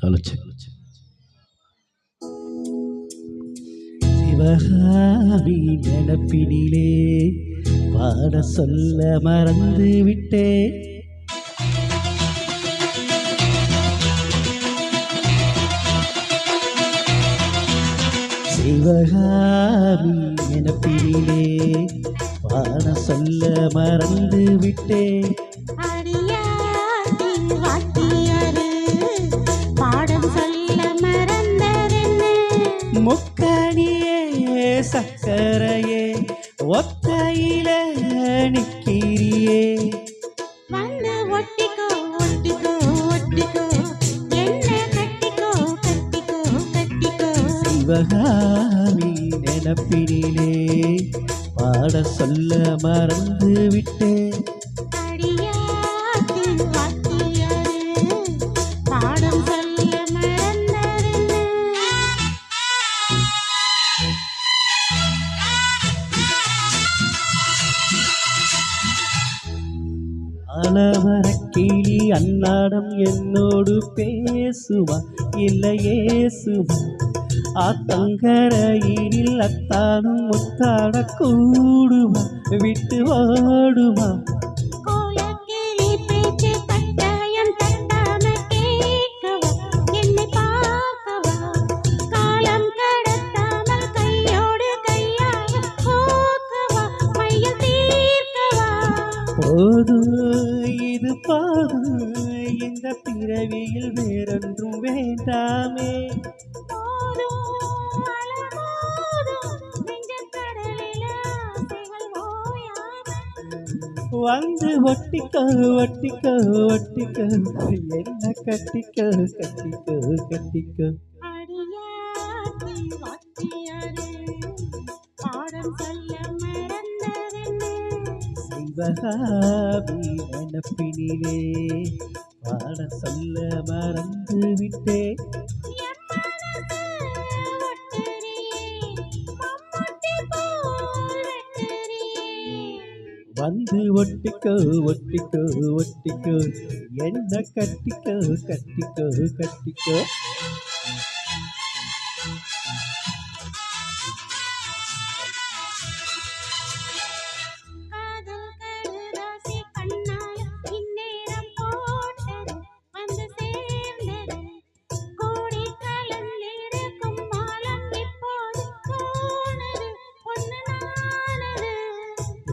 அழைச்சு சிவகாமி நினப்பினிலே பாட சொல்ல மறந்து விட்டே. சிவகாமி நினப்பினிலே பாட சொல்ல மறந்து விட்டே. முக்கணியே சக்கரையே ஒத்தையில நிக்கிறியே. வந்து ஒட்டிக்கோ ஒட்டிக்கோ ஒட்டிக்கோ என்ன கட்டிக்கோ கட்டிக்கோ கட்டிக்கோ. சிவகாமி நினப்பினிலே பாட சொல்ல மறந்து விட்டே. பாடம் சொல்ல மறந்ததென்ன. அலவரக்கிளி அன்னாடம் என்னோடு பேசுவா இல்லையேசுவா. ஆத்தங்கரையில் அத்தானும் முத்தாட கூடுவா விட்டு ஓடுவா. கோலக்கிளி பேச்சு கட்டாயம் தட்டாம கேட்கவா என்னை பார்க்கவா. காலம் கடத்தாமல் கையோடு கையாக போக்கவா மையல் தீர்க்கவா. போதும் இது போதும் இந்த பிறவியில் வேறொன்றும் வேண்டாமே. வந்து ஒட்டிக்கோ ஒட்டிக்கோ ஒட்டிக்கோ என்ன கட்டிக்கோ கட்டிக்கோ கட்டிக்கோ. சிவகாமி நினப்பினிலே பாட சொல்ல மறந்து விட்டே. வந்து ஒட்டிக்கோ ஒட்டிக்கோ ஒட்டிக்கோ என்ன கட்டிக்கோ கட்டிக்கோ கட்டிக்கோ.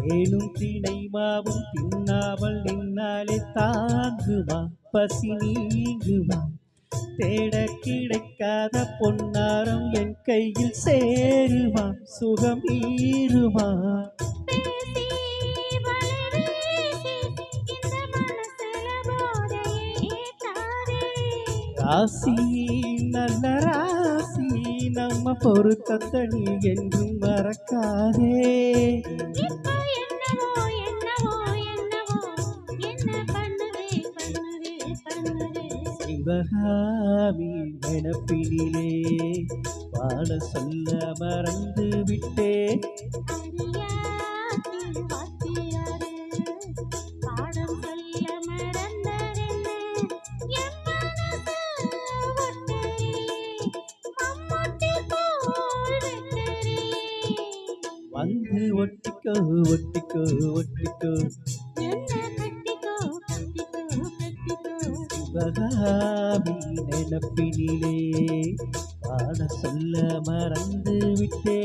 தேனும் தினை மாவும் தின்னாமல் நின்னாலே தாங்குமா பசி நீங்குமா. தேட கிடைக்காத பொன்னாரம் என் கையில் சேருமா சுகம் ஈருமா. ராசி நல்ல ராசி நம்ம பொறுத்தத்தை நீ என்றும் மறக்காதே. சிவகாமி நினப்பினிலே பாட சொல்ல மறந்து விட்டே. வந்து ஒட்டிக்கோ ஒட்டிக்கோ ஒட்டிக்கோ சிவகாமி நினப்பினிலே பாட சொல்ல மறந்து விட்டே.